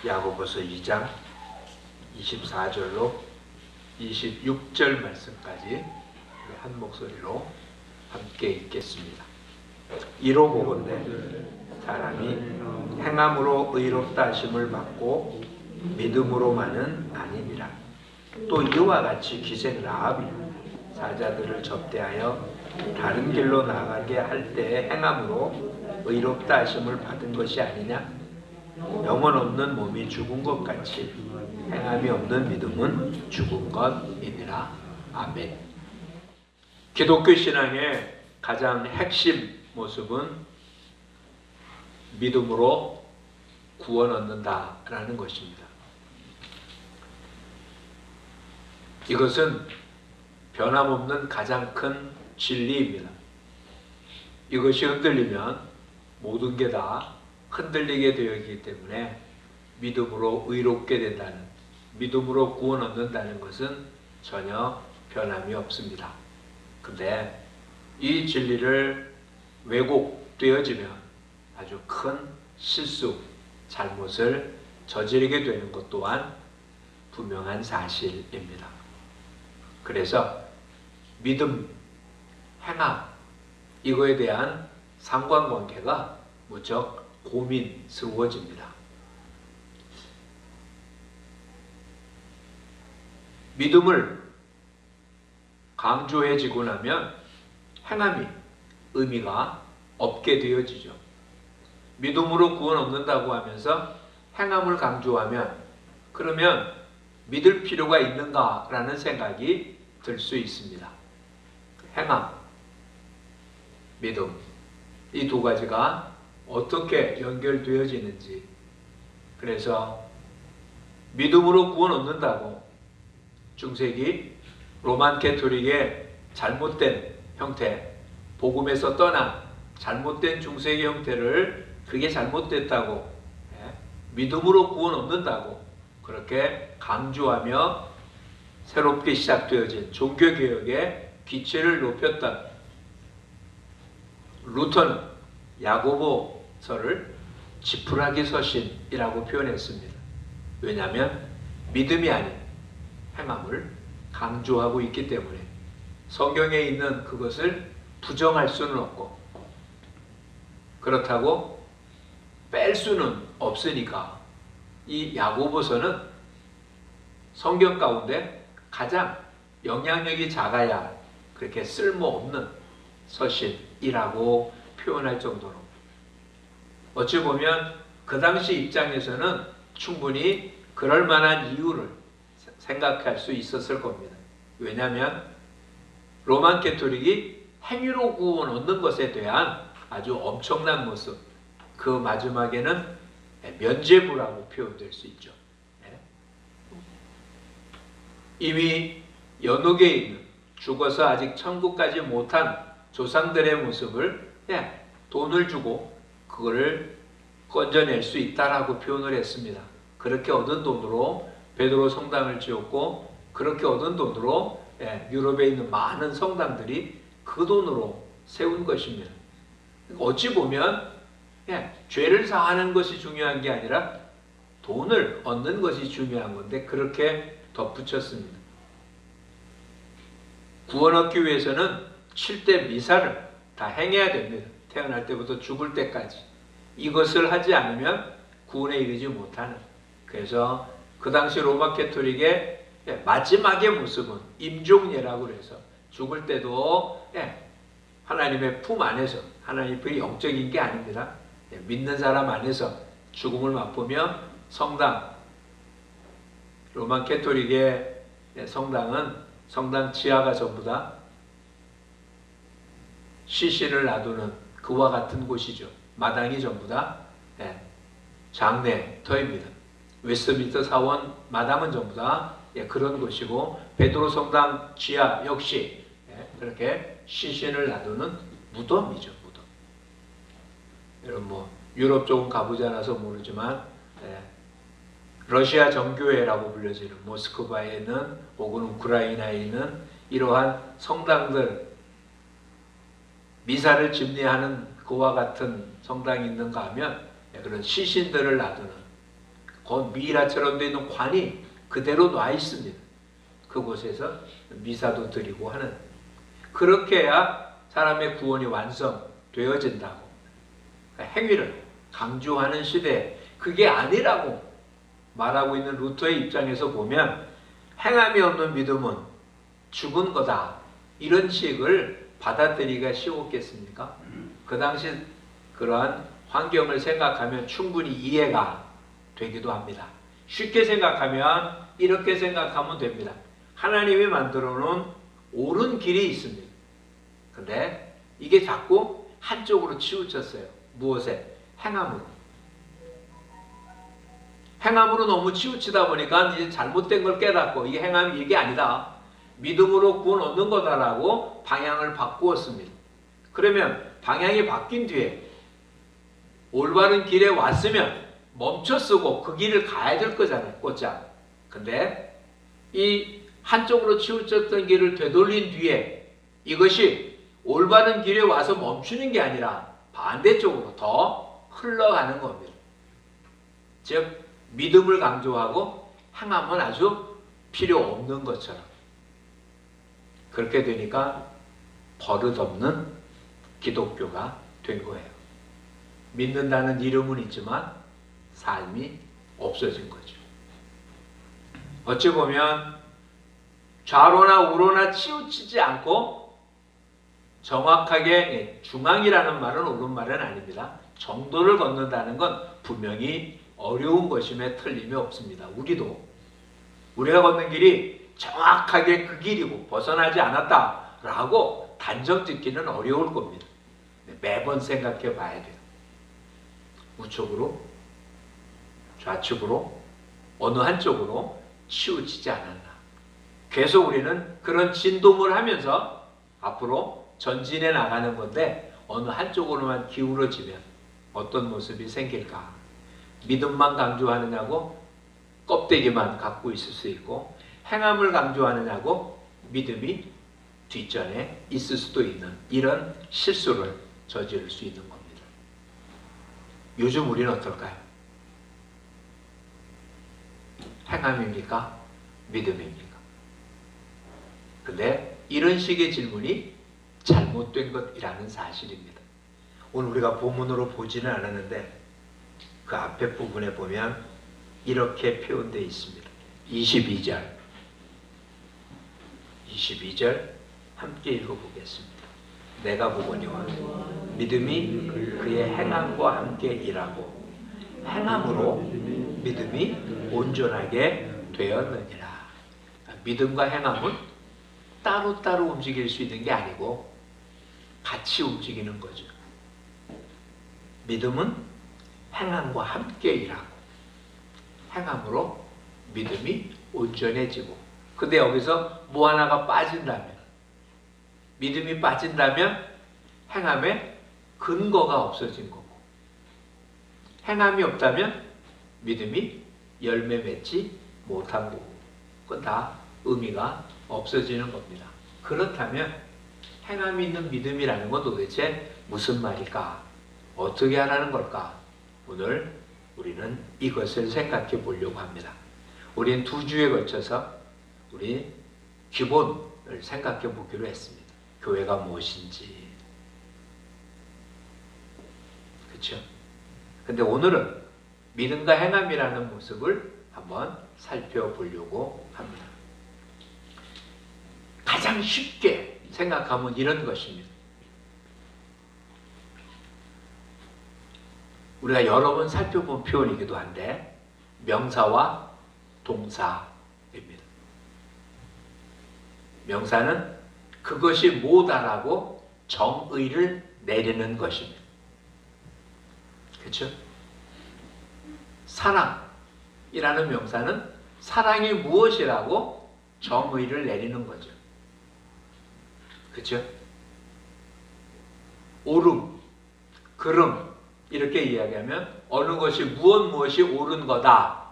야고보서 2장 24절로 26절 말씀까지 한 목소리로 함께 읽겠습니다. 이로 보건대 사람이 행함으로 의롭다 하심을 받고 믿음으로만은 아니니라. 또 이와 같이 기생 라합이 사자들을 접대하여 다른 길로 나가게 할 때에 행함으로 의롭다 하심을 받은 것이 아니냐? 영혼 없는 몸이 죽은 것 같이 행함이 없는 믿음은 죽은 것이니라. 아멘. 기독교 신앙의 가장 핵심 모습은 믿음으로 구원 얻는다라는 것입니다. 이것은 변함없는 가장 큰 진리입니다. 이것이 흔들리면 모든 게 다 흔들리게 되어 있기 때문에 믿음으로 의롭게 된다는, 믿음으로 구원 얻는다는 것은 전혀 변함이 없습니다. 근데 이 진리를 왜곡되어지면 아주 큰 실수, 잘못을 저지르게 되는 것 또한 분명한 사실입니다. 그래서 믿음, 행함, 이거에 대한 상관관계가 무척 고민스러워집니다. 믿음을 강조해지고 나면 행함이 의미가 없게 되어지죠. 믿음으로 구원 얻는다고 하면서 행함을 강조하면 그러면 믿을 필요가 있는가라는 생각이 들 수 있습니다. 행함, 믿음, 이 두 가지가 어떻게 연결되어지는지, 그래서 믿음으로 구원 얻는다고 중세기 로만 캐토릭의 잘못된 형태, 복음에서 떠난 잘못된 중세기 형태를 그게 잘못됐다고, 믿음으로 구원 얻는다고 그렇게 강조하며 새롭게 시작되어진 종교개혁의 기치를 높였던 루터는 야고보서를 지푸라기 서신이라고 표현했습니다. 왜냐하면 믿음이 아닌 행함을 강조하고 있기 때문에 성경에 있는 그것을 부정할 수는 없고 그렇다고 뺄 수는 없으니까 이 야고보서는 성경 가운데 가장 영향력이 작아야 그렇게 쓸모없는 서신이라고 표현할 정도로, 어찌 보면 그 당시 입장에서는 충분히 그럴 만한 이유를 생각할 수 있었을 겁니다. 왜냐하면 로만 캐토릭이 행위로 구원 얻는 것에 대한 아주 엄청난 모습, 그 마지막에는 면죄부라고 표현될 수 있죠. 이미 연옥에 있는, 죽어서 아직 천국까지 못한 조상들의 모습을 돈을 주고 그거를 건져낼 수 있다라고 표현을 했습니다. 그렇게 얻은 돈으로 베드로 성당을 지었고, 그렇게 얻은 돈으로 유럽에 있는 많은 성당들이 그 돈으로 세운 것입니다. 어찌 보면 죄를 사하는 것이 중요한 게 아니라 돈을 얻는 것이 중요한 건데 그렇게 덧붙였습니다. 구원 얻기 위해서는 7대 미사를 다 행해야 됩니다. 태어날 때부터 죽을 때까지. 이것을 하지 않으면 구원에 이르지 못하는. 그래서 그 당시 로마 캐토릭의 마지막의 모습은 임종례라고 그래서 죽을 때도 하나님의 품 안에서, 하나님의 영적인 게 아닙니다. 믿는 사람 안에서 죽음을 맛보며 성당, 로마 캐토릭의 성당은 성당 지하가 전부 다 시신을 놔두는 그와 같은 곳이죠. 마당이 전부 다 장례터입니다. 웨스트민스터 사원 마당은 전부 다 그런 곳이고, 베드로 성당 지하 역시 그렇게 시신을 놔두는 무덤이죠. 무덤. 여러분 유럽 쪽은 가보지 않아서 모르지만 러시아 정교회라고 불려지는 모스크바에 있는 혹은 우크라이나에 있는 이러한 성당들, 미사를 집례하는 그와 같은 성당이 있는가 하면 그런 시신들을 놔두는 미라처럼 되어 있는 관이 그대로 놔 있습니다. 그곳에서 미사도 드리고 하는, 그렇게 해야 사람의 구원이 완성되어진다고. 그러니까 행위를 강조하는 시대에 그게 아니라고 말하고 있는 루터의 입장에서 보면 행함이 없는 믿음은 죽은 거다, 이런 식을 받아들이기가 쉬웠겠습니까? 그 당시 그러한 환경을 생각하면 충분히 이해가 되기도 합니다. 쉽게 생각하면 이렇게 생각하면 됩니다. 하나님이 만들어 놓은 옳은 길이 있습니다. 근데 이게 자꾸 한쪽으로 치우쳤어요. 무엇에? 행함으로. 행함으로 너무 치우치다 보니까 이제 잘못된 걸 깨닫고 이게 행함이 이게 아니다, 믿음으로 구원 얻는 거다라고 방향을 바꾸었습니다. 그러면 방향이 바뀐 뒤에 올바른 길에 왔으면 멈춰서고 그 길을 가야 될 거잖아요, 곧장. 근데 이 한쪽으로 치우쳤던 길을 되돌린 뒤에 이것이 올바른 길에 와서 멈추는 게 아니라 반대쪽으로 더 흘러가는 겁니다. 즉 믿음을 강조하고 행함은 아주 필요 없는 것처럼. 그렇게 되니까 버릇없는 기독교가 된 거예요. 믿는다는 이름은 있지만 삶이 없어진 거죠. 어찌 보면 좌로나 우로나 치우치지 않고 정확하게, 중앙이라는 말은 옳은 말은 아닙니다. 정도를 걷는다는 건 분명히 어려운 것임에 틀림이 없습니다. 우리가 걷는 길이 정확하게 그 길이고 벗어나지 않았다라고 단정 짓기는 어려울 겁니다. 매번 생각해 봐야 돼요. 우측으로, 좌측으로, 어느 한쪽으로 치우치지 않았나. 계속 우리는 그런 진동을 하면서 앞으로 전진해 나가는 건데 어느 한쪽으로만 기울어지면 어떤 모습이 생길까? 믿음만 강조하느냐고 껍데기만 갖고 있을 수 있고, 행함을 강조하느냐고 믿음이 뒷전에 있을 수도 있는 이런 실수를 저지를 수 있는 겁니다. 요즘 우리는 어떨까요? 행함입니까? 믿음입니까? 근데 이런 식의 질문이 잘못된 것이라는 사실입니다. 오늘 우리가 본문으로 보지는 않았는데 그 앞에 부분에 보면 이렇게 표현되어 있습니다. 22절 함께 읽어보겠습니다. 내가 보거니와 믿음이 그의 행함과 함께 일하고 행함으로 믿음이 온전하게 되었느니라. 믿음과 행함은 따로따로 움직일 수 있는 게 아니고 같이 움직이는 거죠. 믿음은 행함과 함께 일하고 행함으로 믿음이 온전해지고, 근데 여기서 뭐 하나가 빠진다면, 믿음이 빠진다면 행함에 근거가 없어진 거고, 행함이 없다면 믿음이 열매 맺지 못한 거고, 그건 다 의미가 없어지는 겁니다. 그렇다면 행함이 있는 믿음이라는 건 도대체 무슨 말일까? 어떻게 하라는 걸까? 오늘 우리는 이것을 생각해 보려고 합니다. 우리는 2주에 걸쳐서 우리 기본을 생각해 보기로 했습니다. 교회가 무엇인지. 그렇죠? 근데 오늘은 믿음과 행함이라는 모습을 한번 살펴보려고 합니다. 가장 쉽게 생각하면 이런 것입니다. 우리가 여러 번 살펴본 표현이기도 한데 명사와 동사입니다. 명사는 그것이 뭐다라고 정의를 내리는 것입니다. 그렇죠? 사랑이라는 명사는 사랑이 무엇이라고 정의를 내리는 거죠. 그렇죠? 옳음, 그름 이렇게 이야기하면 어느 것이 무엇이 옳은 거다,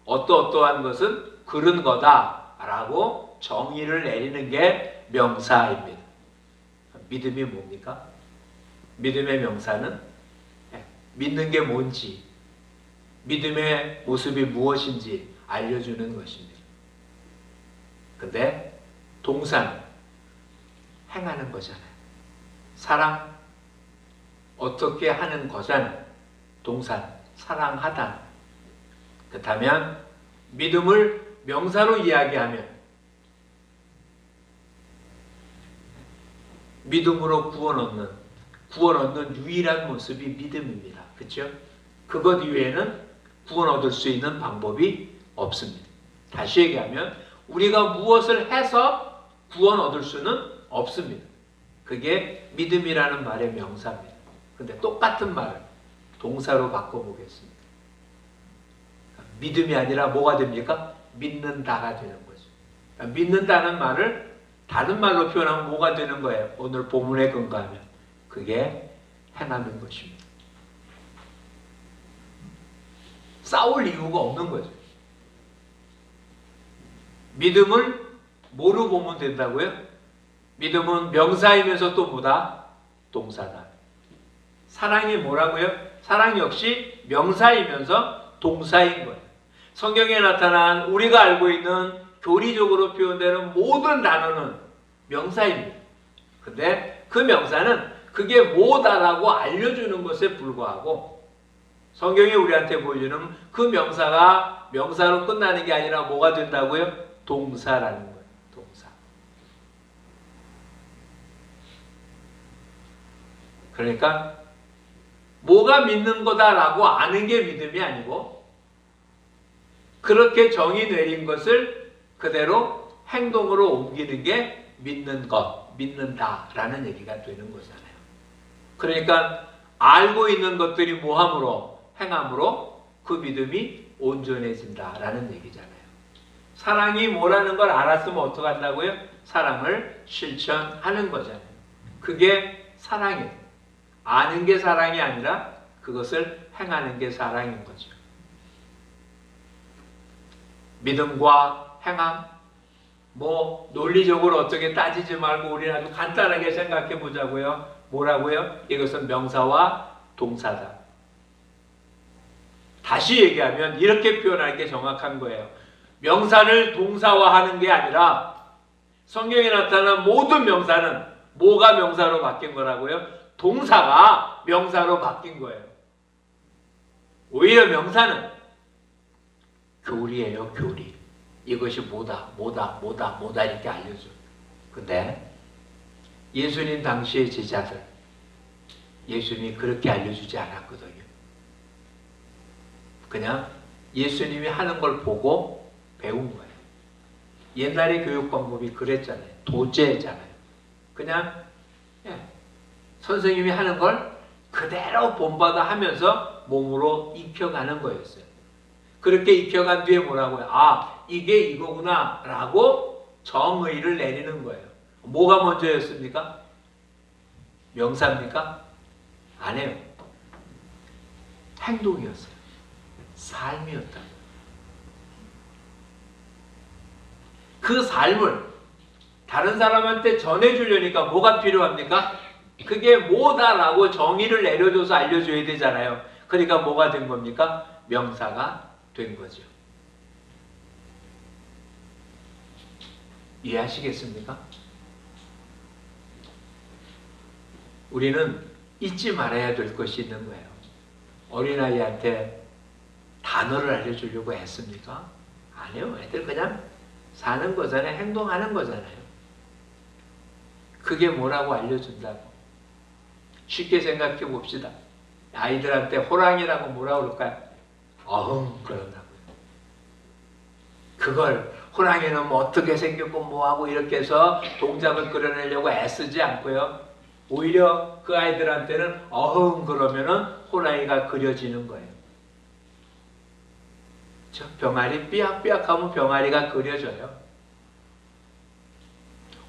어떠어떠한 것은 그른 거다 라고 정의를 내리는 게 명사입니다. 믿음이 뭡니까? 믿음의 명사는 믿는 게 뭔지, 믿음의 모습이 무엇인지 알려주는 것입니다. 근데 동사는 행하는 거잖아요. 사랑, 어떻게 하는 거잖아요. 동사, 사랑하다. 그렇다면 믿음을 명사로 이야기하면 믿음으로 구원 얻는 유일한 모습이 믿음입니다. 그렇죠? 그것 이외에는 구원 얻을 수 있는 방법이 없습니다. 다시 얘기하면 우리가 무엇을 해서 구원 얻을 수는 없습니다. 그게 믿음이라는 말의 명사입니다. 근데 똑같은 말을 동사로 바꿔보겠습니다. 믿음이 아니라 뭐가 됩니까? 믿는다가 되는 거죠. 그러니까 믿는다는 말을 다른 말로 표현하면 뭐가 되는 거예요? 오늘 본문에 근거하면 그게 행하는 것입니다. 싸울 이유가 없는 거죠. 믿음을 뭐로 보면 된다고요? 믿음은 명사이면서 또 뭐다? 동사다. 사랑이 뭐라고요? 사랑 역시 명사이면서 동사인 거예요. 성경에 나타난 우리가 알고 있는 교리적으로 표현되는 모든 단어는 명사입니다. 근데 그 명사는 그게 뭐다라고 알려주는 것에 불과하고 성경이 우리한테 보여주는 그 명사가 명사로 끝나는 게 아니라 뭐가 된다고요? 동사라는 거예요. 동사. 그러니까 뭐가 믿는 거다라고 아는 게 믿음이 아니고 그렇게 정의 내린 것을 그대로 행동으로 옮기는 게 믿는 것, 믿는다라는 얘기가 되는 거잖아요. 그러니까 알고 있는 것들이 뭐함으로? 행함으로 그 믿음이 온전해진다라는 얘기잖아요. 사랑이 뭐라는 걸 알았으면 어떻게 한다고요? 사랑을 실천하는 거잖아요. 그게 사랑이에요. 아는 게 사랑이 아니라 그것을 행하는 게 사랑인 거죠. 믿음과 행함, 뭐 논리적으로 어떻게 따지지 말고 우리는 아주 간단하게 생각해 보자고요. 뭐라고요? 이것은 명사와 동사다. 다시 얘기하면 이렇게 표현하는 게 정확한 거예요. 명사를 동사화하는 게 아니라 성경에 나타난 모든 명사는 뭐가 명사로 바뀐 거라고요? 동사가 명사로 바뀐 거예요. 오히려 명사는 교리예요, 교리. 이것이 뭐다 이렇게 알려줘. 근데 예수님 당시의 제자들, 예수님이 그렇게 알려주지 않았거든요. 그냥 예수님이 하는 걸 보고 배운 거예요. 옛날의 교육 방법이 그랬잖아요. 도제잖아요. 그냥 선생님이 하는 걸 그대로 본받아 하면서 몸으로 익혀가는 거였어요. 그렇게 익혀간 뒤에 뭐라고요? 아, 이게 이거구나 라고 정의를 내리는 거예요. 뭐가 먼저였습니까? 명사입니까? 아니에요. 행동이었어요. 삶이었다. 그 삶을 다른 사람한테 전해주려니까 뭐가 필요합니까? 그게 뭐다라고 정의를 내려줘서 알려줘야 되잖아요. 그러니까 뭐가 된 겁니까? 명사가 된 거죠. 이해하시겠습니까? 우리는 잊지 말아야 될 것이 있는 거예요. 어린아이한테 단어를 알려주려고 했습니까? 아니요. 애들 그냥 사는 거잖아요. 행동하는 거잖아요. 그게 뭐라고 알려준다고. 쉽게 생각해 봅시다. 아이들한테 호랑이라고 뭐라고 그럴까요? 어흥 그런다고요. 그걸 호랑이는 뭐 어떻게 생겼고 뭐하고 이렇게 해서 동작을 그려내려고 애쓰지 않고요. 오히려 그 아이들한테는 어흥 그러면은 호랑이가 그려지는 거예요. 저 병아리 삐약삐약 하면 병아리가 그려져요.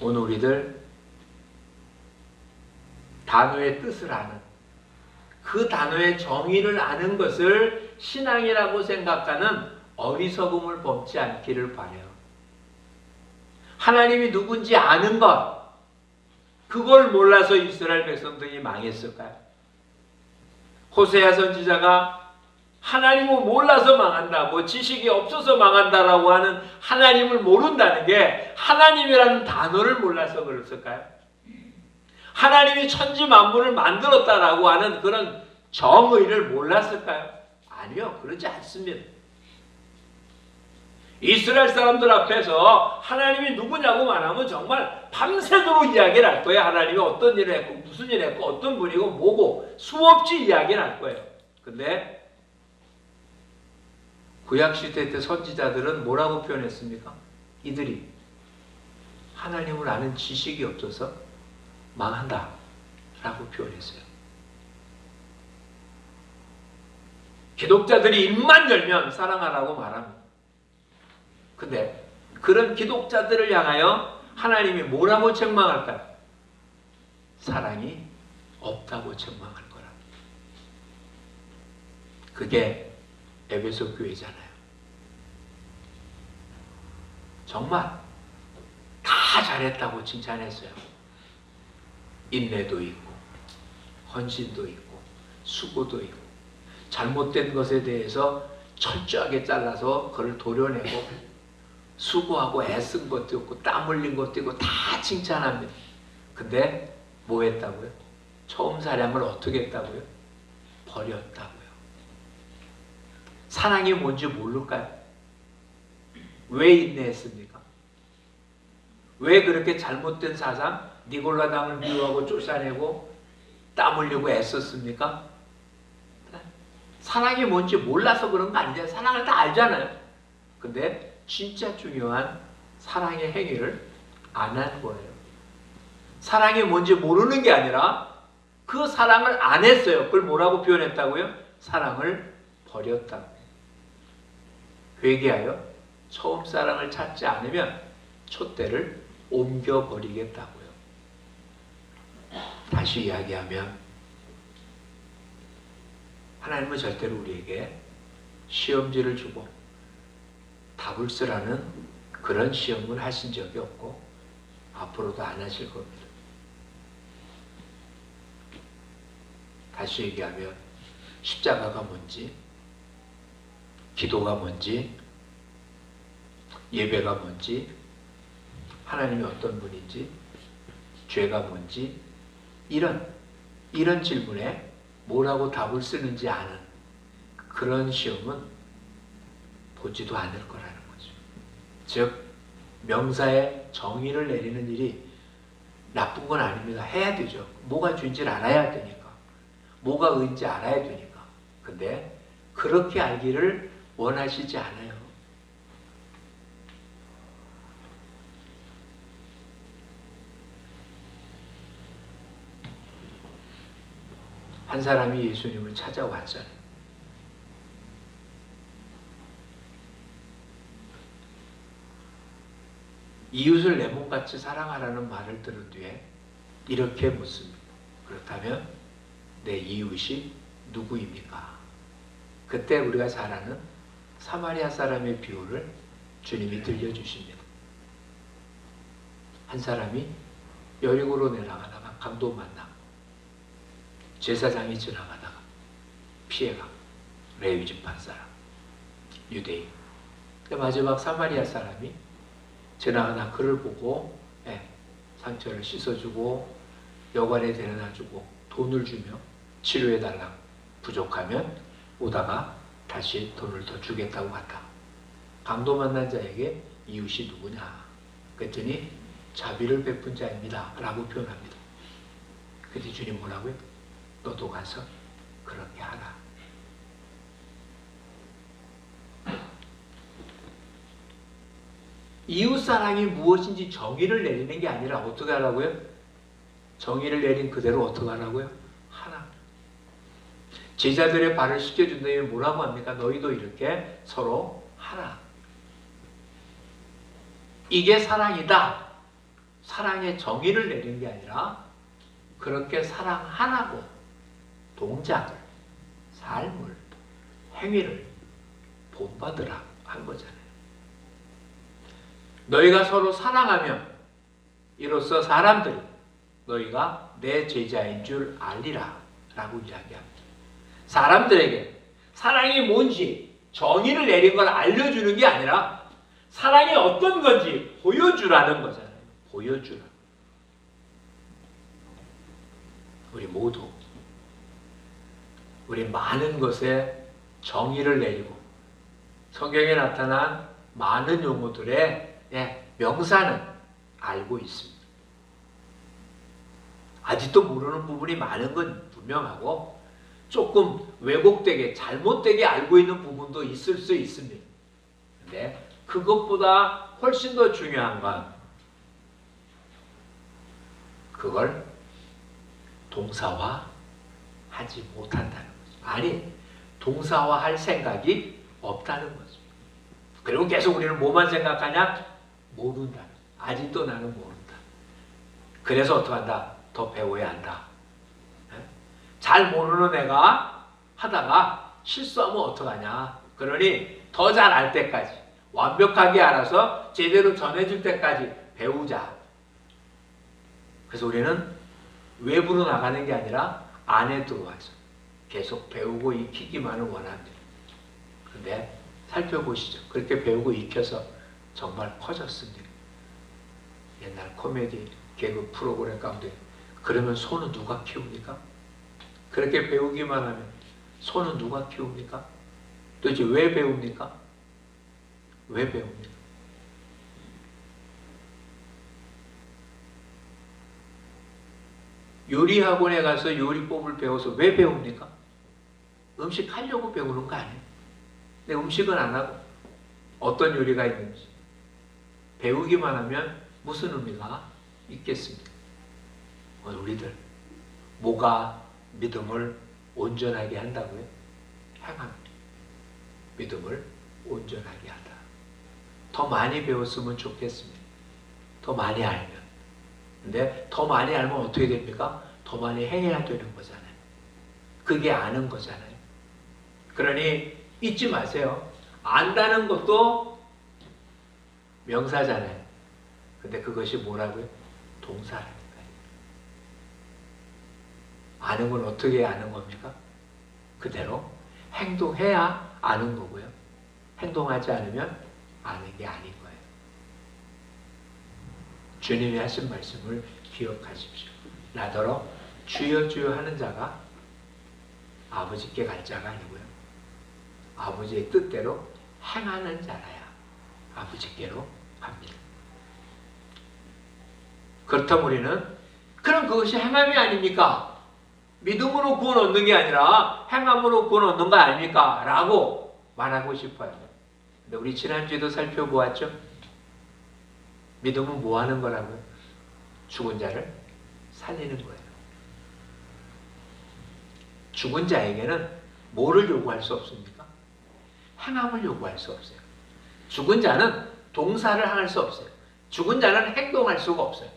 오늘 우리들 단어의 뜻을 아는, 그 단어의 정의를 아는 것을 신앙이라고 생각하는 어리석음을 범치 않기를 바라요. 하나님이 누군지 아는 것, 그걸 몰라서 이스라엘 백성들이 망했을까요? 호세아 선지자가 하나님을 몰라서 망한다, 뭐 지식이 없어서 망한다라고 하는 하나님을 모른다는 게 하나님이라는 단어를 몰라서 그랬을까요? 하나님이 천지 만물을 만들었다라고 하는 그런 정의를 몰랐을까요? 아니요, 그러지 않습니다. 이스라엘 사람들 앞에서 하나님이 누구냐고 말하면 정말 밤새도록 이야기를 할 거예요. 하나님이 어떤 일을 했고 무슨 일을 했고 어떤 분이고 뭐고 수없이 이야기를 할 거예요. 근데 구약시대 때 선지자들은 뭐라고 표현했습니까? 이들이 하나님을 아는 지식이 없어서 망한다 라고 표현했어요. 기독자들이 입만 열면 사랑하라고 말합니다. 근데 그런 기독자들을 향하여 하나님이 뭐라고 책망할까요? 사랑이 없다고 책망할 거라. 그게 에베소 교회잖아요. 정말 다 잘했다고 칭찬했어요. 인내도 있고 헌신도 있고 수고도 있고 잘못된 것에 대해서 철저하게 잘라서 그걸 도려내고 수고하고 애쓴 것도 있고 땀 흘린 것도 있고 다 칭찬합니다. 근데 뭐 했다고요? 처음 사람을 어떻게 했다고요? 버렸다고요. 사랑이 뭔지 모를까요? 왜 인내했습니까? 왜 그렇게 잘못된 사상, 니골라당을 미워하고 쫓아내고 땀 흘리고 애썼습니까? 사랑이 뭔지 몰라서 그런 거 아니냐? 사랑을 다 알잖아요. 근데 진짜 중요한 사랑의 행위를 안 한 거예요. 사랑이 뭔지 모르는 게 아니라 그 사랑을 안 했어요. 그걸 뭐라고 표현했다고요? 사랑을 버렸다고. 회개하여 처음 사랑을 찾지 않으면 촛대를 옮겨버리겠다고요. 다시 이야기하면 하나님은 절대로 우리에게 시험지를 주고 답을 쓰라는 그런 시험을 하신 적이 없고 앞으로도 안 하실 겁니다. 다시 얘기하면 십자가가 뭔지, 기도가 뭔지, 예배가 뭔지, 하나님이 어떤 분인지, 죄가 뭔지 이런 질문에 뭐라고 답을 쓰는지 아는 그런 시험은 보지도 않을 거라는 거죠. 즉 명사에 정의를 내리는 일이 나쁜 건 아닙니다. 해야 되죠. 뭐가 죄인지를 알아야 되니까. 뭐가 의인지 알아야 되니까. 근데 그렇게 알기를 원하시지 않아요. 한 사람이 예수님을 찾아왔잖아요. 이웃을 내 몸같이 사랑하라는 말을 들은 뒤에 이렇게 묻습니다. 그렇다면 내 이웃이 누구입니까? 그때 우리가 잘 아는 사마리아 사람의 비유를 주님이 들려주십니다. 한 사람이 여리고로 내려가다가 강도 만나고 제사장이 지나가다가 피해가 레위 지파 사람, 유대인. 마지막 사마리아 사람이 지나가다 그를 보고 상처를 씻어주고 여관에 데려다주고 돈을 주며 치료해달라고, 부족하면 오다가 다시 돈을 더 주겠다고 갔다. 강도 만난 자에게 이웃이 누구냐? 그랬더니 자비를 베푼 자입니다 라고 표현합니다. 그때 주님 뭐라고요? 너도 가서 그렇게 하라. 이웃사랑이 무엇인지 정의를 내리는 게 아니라 어떻게 하라고요? 정의를 내린 그대로 어떻게 하라고요? 하라. 제자들의 발을 씻겨준다니 뭐라고 합니까? 너희도 이렇게 서로 하라. 이게 사랑이다. 사랑의 정의를 내린 게 아니라 그렇게 사랑하라고 동작을, 삶을, 행위를 본받으라 한 거잖아요. 너희가 서로 사랑하면 이로써 사람들이 너희가 내 제자인 줄 알리라 라고 이야기합니다. 사람들에게 사랑이 뭔지 정의를 내린 걸 알려주는 게 아니라 사랑이 어떤 건지 보여주라는 거잖아요. 보여주라. 우리 모두 우리 많은 것에 정의를 내리고 성경에 나타난 많은 용어들의 명사는 알고 있습니다. 아직도 모르는 부분이 많은 건 분명하고 조금 왜곡되게 잘못되게 알고 있는 부분도 있을 수 있습니다. 근데 그것보다 훨씬 더 중요한 건 그걸 동사화 하지 못한다는 거죠. 아니, 동사화할 생각이 없다는 거죠. 그리고 계속 우리는 뭐만 생각하냐? 모른다. 아직도 나는 모른다. 그래서 어떡한다? 더 배워야 한다. 잘 모르는 애가 하다가 실수하면 어떡하냐? 그러니 더 잘 알 때까지 완벽하게 알아서 제대로 전해줄 때까지 배우자. 그래서 우리는 외부로 나가는 게 아니라 안에 들어와서 계속 배우고 익히기만을 원합니다. 그런데 살펴보시죠. 그렇게 배우고 익혀서 정말 커졌습니다. 옛날 코미디 개그 프로그램 가운데 그러면 소는 누가 키웁니까? 그렇게 배우기만 하면 소는 누가 키웁니까? 도대체 왜 배웁니까? 왜 배웁니까? 요리학원에 가서 요리법을 배워서 왜 배웁니까? 음식 하려고 배우는 거 아니에요. 근데 음식은 안 하고 어떤 요리가 있는지 배우기만 하면 무슨 의미가 있겠습니까? 우리들 뭐가 믿음을 온전하게 한다고요? 행합니다. 믿음을 온전하게 하다. 더 많이 배웠으면 좋겠습니다. 더 많이 알면. 근데 더 많이 알면 어떻게 됩니까? 더 많이 행해야 되는 거잖아요. 그게 아는 거잖아요. 그러니 잊지 마세요. 안다는 것도 명사잖아요. 근데 그것이 뭐라고요? 동사라니까요. 아는 건 어떻게 아는 겁니까? 그대로 행동해야 아는 거고요. 행동하지 않으면 아는 게 아닌 거예요. 주님이 하신 말씀을 기억하십시오. 나더러 주여 주여 하는 자가 아버지께 갈 자가 아니고요. 아버지의 뜻대로 행하는 자라야 아버지께로 갑니다. 그렇다면 우리는 그럼 그것이 행함이 아닙니까? 믿음으로 구원 얻는 게 아니라 행함으로 구원 얻는 거 아닙니까? 라고 말하고 싶어요. 근데 우리 지난주에도 살펴보았죠? 믿음은 뭐 하는 거라고요? 죽은 자를 살리는 거예요. 죽은 자에게는 뭐를 요구할 수 없습니까? 행함을 요구할 수 없어요. 죽은 자는 동사를 할 수 없어요. 죽은 자는 행동할 수가 없어요.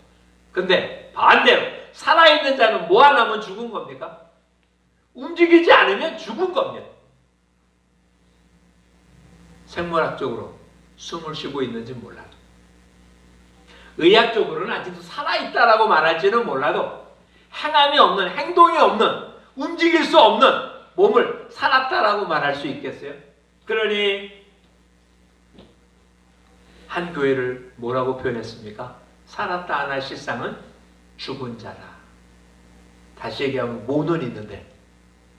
근데 반대로 살아있는 자는 뭐 하나면 죽은 겁니까? 움직이지 않으면 죽은 겁니다. 생물학적으로 숨을 쉬고 있는지 몰라도 의학적으로는 아직도 살아있다라고 말할지는 몰라도 행함이 없는, 행동이 없는, 움직일 수 없는 몸을 살았다라고 말할 수 있겠어요? 그러니 한 교회를 뭐라고 표현했습니까? 살았다 하나 실상은 죽은 자라. 다시 얘기하면 뭐는 있는데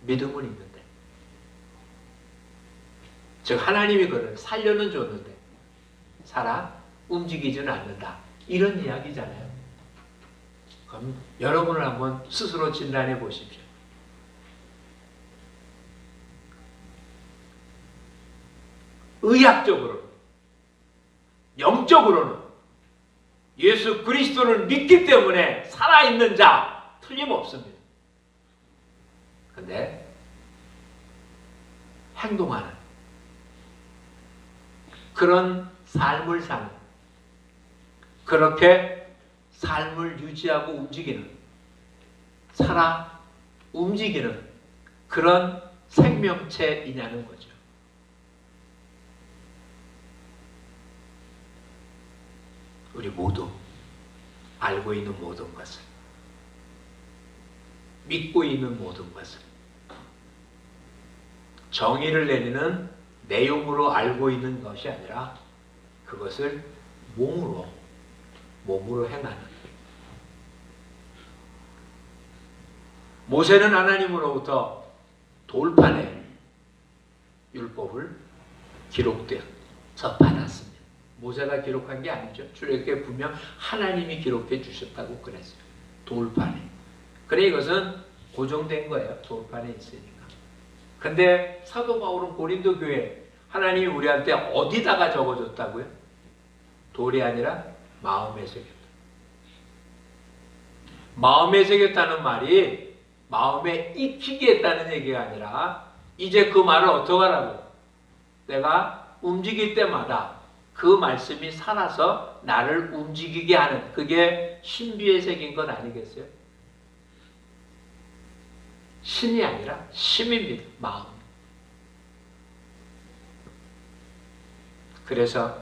믿음은 있는데, 즉 하나님이 그를 살려는 줬는데 살아 움직이지는 않는다. 이런 이야기잖아요. 그럼 여러분을 한번 스스로 진단해 보십시오. 의학적으로는, 영적으로는 예수 그리스도를 믿기 때문에 살아있는 자 틀림없습니다. 근데 행동하는 그런 삶을 사는, 그렇게 삶을 유지하고 움직이는, 살아 움직이는 그런 생명체이냐는 거죠. 우리 모두 알고 있는 모든 것을, 믿고 있는 모든 것을 정의를 내리는 내용으로 알고 있는 것이 아니라 그것을 몸으로 행하는. 모세는 하나님으로부터 돌판에 율법을 기록되어서 받았습니다. 모세가 기록한 게 아니죠. 출애굽기에 분명 하나님이 기록해 주셨다고 그랬어요. 돌판에. 그래 이것은 고정된 거예요. 돌판에 있으니까. 근데 사도 바울은 고린도 교회 하나님이 우리한테 어디다가 적어줬다고요? 돌이 아니라 마음에 새겼다. 마음에 새겼다는 말이 마음에 익히게 했다는 얘기가 아니라 이제 그 말을 어떻게 하라고? 내가 움직일 때마다 그 말씀이 살아서 나를 움직이게 하는, 그게 신비에 새긴 것 아니겠어요? 신이 아니라 심입니다. 마음. 그래서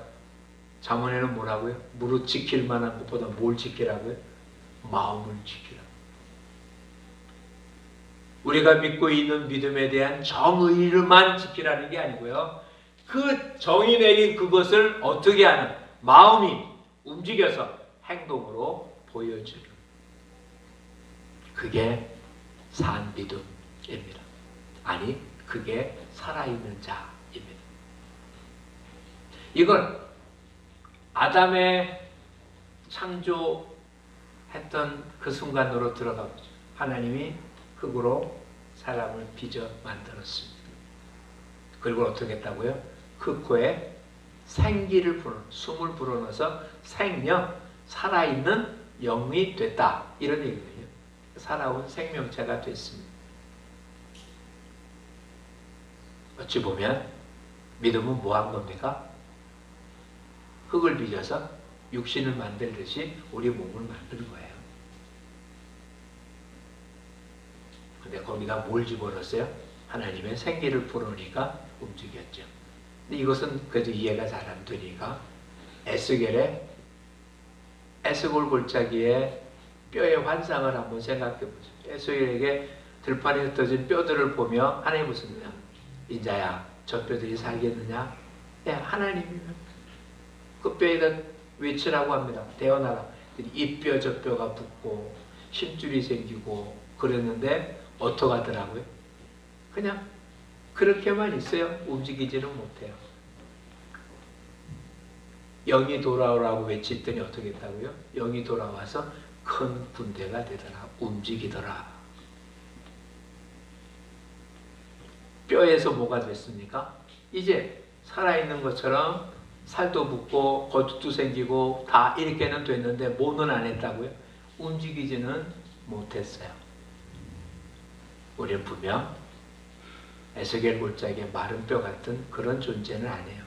잠언에는 뭐라고요? 무릇 지킬 만한 것보다 뭘 지키라고요? 마음을 지키라. 우리가 믿고 있는 믿음에 대한 정의를만 지키라는 게 아니고요. 그 정의 내린 그것을 어떻게 하는? 마음이 움직여서 행동으로 보여주는. 그게 산 믿음입니다. 아니, 그게 살아있는 자입니다. 이걸 아담의 창조했던 그 순간으로 들어가 보죠. 하나님이 흙으로 사람을 빚어 만들었습니다. 그리고 어떻게 했다고요? 그 코에 생기를 숨을 불어넣어서 생명, 살아있는 영이 됐다. 이런 얘기거든요. 살아온 생명체가 됐습니다. 어찌 보면 믿음은 뭐 한 겁니까? 흙을 빚어서 육신을 만들듯이 우리 몸을 만든 거예요. 근데 거기다 뭘 집어넣었어요? 하나님의 생기를 불어넣으니까 움직였죠. 근데 이것은 그래도 이해가 잘 안 되니까 에스겔의 에스골 골짜기의 뼈의 환상을 한번 생각해 보세요. 에스겔에게 들판에 흩어진 뼈들을 보며 하나님 무슨 냐 인자야, 저 뼈들이 살겠느냐? 네, 하나님이면 그 뼈에다 외치라고 합니다. 태어나라. 이 뼈 저 뼈가 붙고 힘줄이 생기고 그랬는데 어떻게 하더라고요? 그냥 그렇게만 있어요. 움직이지는 못해요. 영이 돌아오라고 외쳤더니 어떻게 했다고요? 영이 돌아와서 큰 군대가 되더라. 움직이더라. 뼈에서 뭐가 됐습니까? 이제 살아있는 것처럼 살도 붙고 겉도 생기고 다 이렇게는 됐는데 뭐는 안 했다고요? 움직이지는 못했어요. 우리는 분명 에스겔 골짜기의 마른 뼈 같은 그런 존재는 아니에요.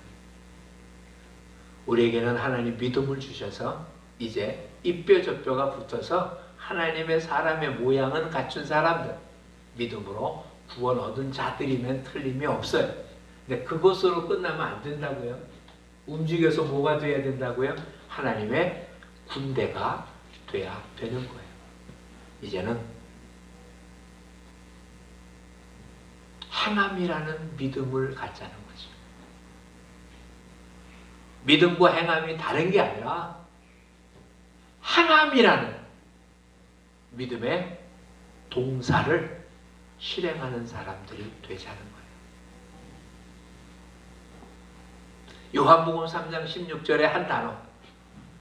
우리에게는 하나님 믿음을 주셔서 이제 이 뼈 저 뼈가 붙어서 하나님의 사람의 모양은 갖춘 사람들, 믿음으로 구원 얻은 자들이면 틀림이 없어요. 근데 그것으로 끝나면 안 된다고요. 움직여서 뭐가 돼야 된다고요? 하나님의 군대가 돼야 되는 거예요. 이제는 행함이라는 믿음을 갖자는 거죠. 믿음과 행함이 다른 게 아니라 행함이라는 믿음의 동사를 실행하는 사람들이 되자는 거예요. 요한복음 3장 16절에 한 단어,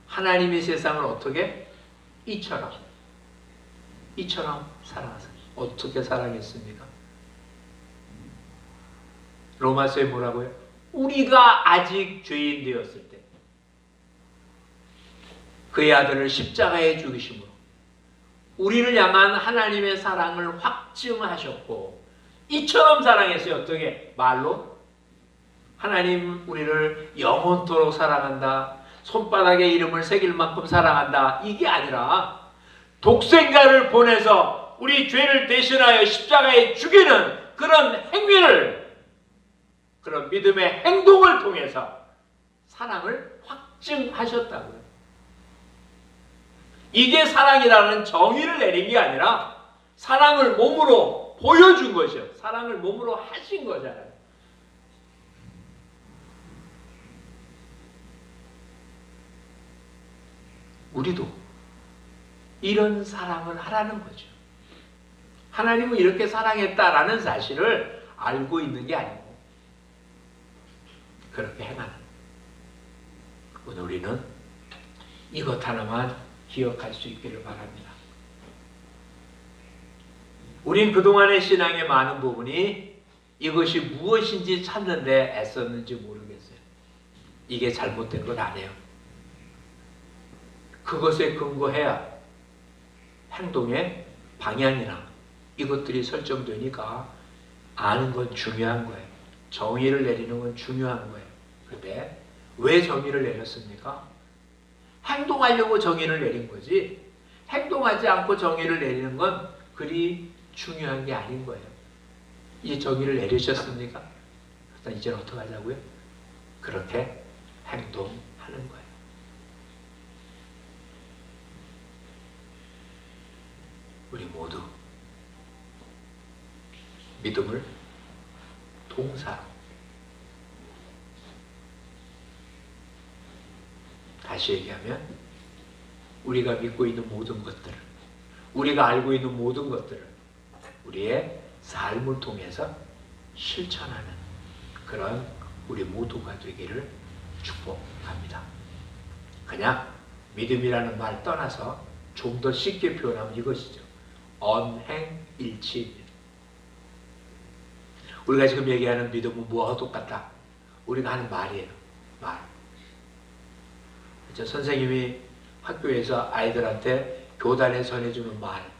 하나님이 세상을 어떻게? 이처럼 사랑하세요. 어떻게 사랑했습니까? 로마서에 뭐라고요? 우리가 아직 죄인 되었을 때 그의 아들을 십자가에 죽이심으로 우리를 향한 하나님의 사랑을 확증하셨고, 이처럼 사랑했어요. 어떻게? 말로? 하나님 우리를 영원토록 사랑한다, 손바닥에 이름을 새길 만큼 사랑한다, 이게 아니라 독생자를 보내서 우리 죄를 대신하여 십자가에 죽이는 그런 행위를, 그런 믿음의 행동을 통해서 사랑을 확증하셨다고요. 이게 사랑이라는 정의를 내린 게 아니라 사랑을 몸으로 보여준 것이요. 사랑을 몸으로 하신 거잖아요. 우리도 이런 사랑을 하라는 거죠. 하나님은 이렇게 사랑했다라는 사실을 알고 있는 게 아니고 그렇게 행하는. 오늘 우리는 이것 하나만 기억할 수 있기를 바랍니다. 우린 그동안의 신앙의 많은 부분이 이것이 무엇인지 찾는데 애썼는지 모르겠어요. 이게 잘못된 건 아니에요. 그것에 근거해야 행동의 방향이나 이것들이 설정되니까 아는 건 중요한 거예요. 정의를 내리는 건 중요한 거예요. 그런데 왜 정의를 내렸습니까? 행동하려고 정의를 내린 거지 행동하지 않고 정의를 내리는 건 그리 중요한 게 아닌 거예요. 이 정의를 내리셨습니까? 그래서 이제는 어떻게 하자고요? 그렇게 행동하는 거예요. 우리 모두 믿음을 동사로 다시 얘기하면 우리가 믿고 있는 모든 것들을 우리가 알고 있는 모든 것들을 우리의 삶을 통해서 실천하는 그런 우리 모두가 되기를 축복합니다. 그냥 믿음이라는 말 떠나서 좀 더 쉽게 표현하면 이것이죠. 언행일치입니다. 우리가 지금 얘기하는 믿음은 뭐와 똑같다? 우리가 하는 말이에요. 말. 선생님이 학교에서 아이들한테 교단에 전해주는 말,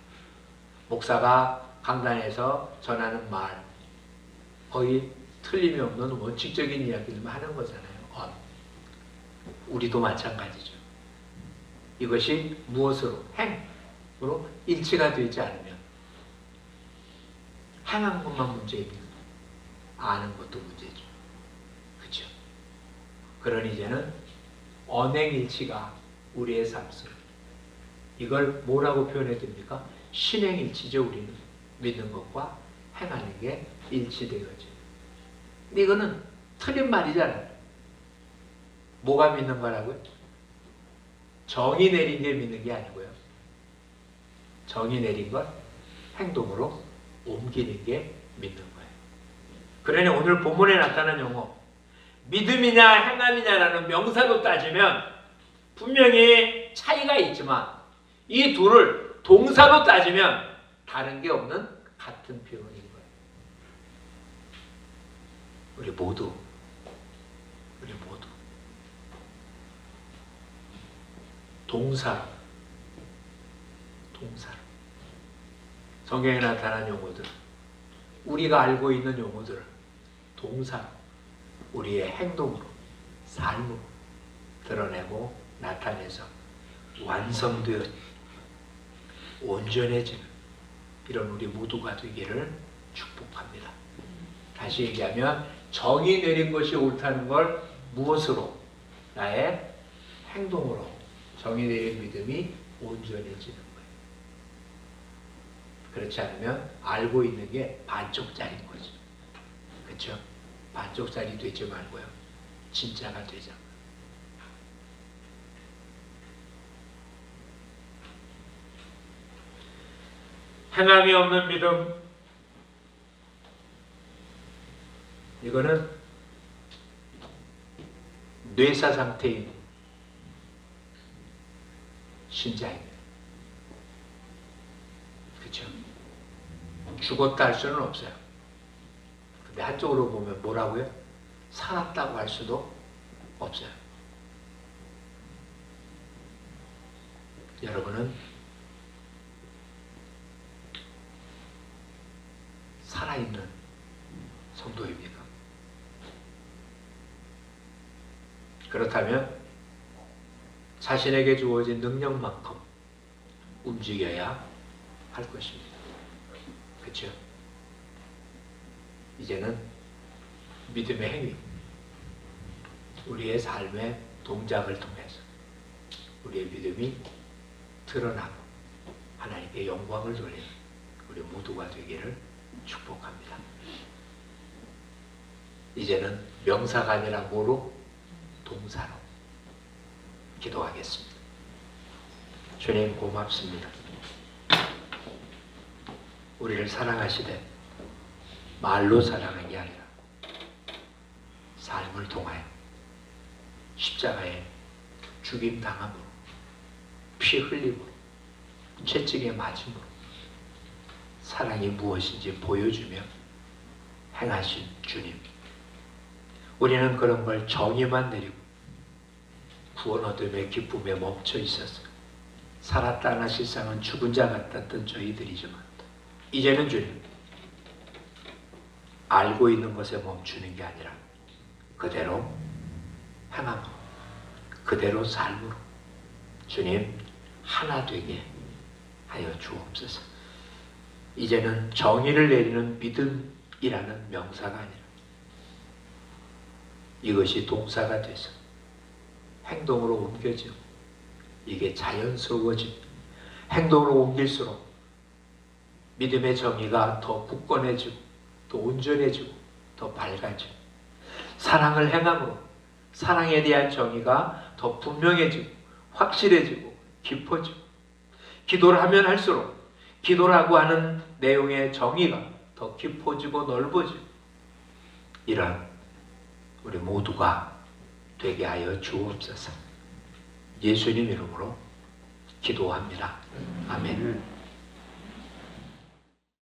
목사가 강단에서 전하는 말, 거의 틀림이 없는 원칙적인 이야기들만 하는 거잖아요. 우리도 마찬가지죠. 이것이 무엇으로? 행으로 일치가 되지 않으면 행한 것만 문제입니다. 아는 것도 문제죠. 그렇죠? 그러니 이제는 언행일치가 우리의 삶 속 이걸 뭐라고 표현해야 됩니까? 신행일치죠. 우리는 믿는 것과 행하는 게 일치되어져. 근데 이거는 틀린 말이잖아요. 뭐가 믿는 거라고요? 정의 내린 게 믿는 게 아니고요. 정의 내린 걸 행동으로 옮기는 게 믿는 거예요. 그러니 오늘 본문에 나타난 용어 믿음이냐 행함이냐라는 명사로 따지면 분명히 차이가 있지만 이 둘을 동사로 따지면 다른 게 없는 같은 표현인 거예요. 우리 모두 동사로 성경에 나타난 용어들 우리가 알고 있는 용어들을 동사로 우리의 행동으로 삶으로 드러내고 나타내서 완성되어 온전해지는 이런 우리 모두가 되기를 축복합니다. 다시 얘기하면 정의 내린 것이 옳다는 걸 무엇으로? 나의 행동으로 정의 내린 믿음이 온전해지는 거예요. 그렇지 않으면 알고 있는 게 반쪽짜리인 거죠. 그렇죠? 반쪽짜리 되지 말고요. 진짜가 되자. 행함이 없는 믿음 이거는 뇌사 상태인 신자입니다. 그렇죠? 죽었다 할 수는 없어요. 근데 한쪽으로 보면 뭐라고요? 살았다고 할 수도 없어요. 여러분은 살아있는 성도입니까? 그렇다면 자신에게 주어진 능력만큼 움직여야 할 것입니다. 그렇죠? 이제는 믿음의 행위, 우리의 삶의 동작을 통해서 우리의 믿음이 드러나고 하나님께 영광을 돌리는 우리 모두가 되기를 축복합니다. 이제는 명사가 아니라 뭐로? 동사로 기도하겠습니다. 주님 고맙습니다. 우리를 사랑하시되 말로 사랑한 게 아니라 삶을 통하여 십자가에 죽임 당함으로 피 흘림으로 채찍에 맞음으로 사랑이 무엇인지 보여주며 행하신 주님, 우리는 그런 걸 정의만 내리고 구원 얻음의 기쁨에 멈춰 있어서 살았다 하나 실상은 죽은 자 같았던 저희들이지만 이제는 주님, 알고 있는 것에 멈추는 게 아니라 그대로 행함으로 그대로 삶으로 주님 하나 되게 하여 주옵소서. 이제는 정의를 내리는 믿음이라는 명사가 아니라 이것이 동사가 돼서 행동으로 옮겨져 이게 자연스러워지고 행동으로 옮길수록 믿음의 정의가 더 굳건해지고 더 온전해지고 더 밝아지고 사랑을 행함으로 사랑에 대한 정의가 더 분명해지고 확실해지고 깊어지고 기도를 하면 할수록 기도라고 하는 내용의 정의가 더 깊어지고 넓어지고 이런 우리 모두가 되게 하여 주옵소서. 예수님 이름으로 기도합니다. 아멘.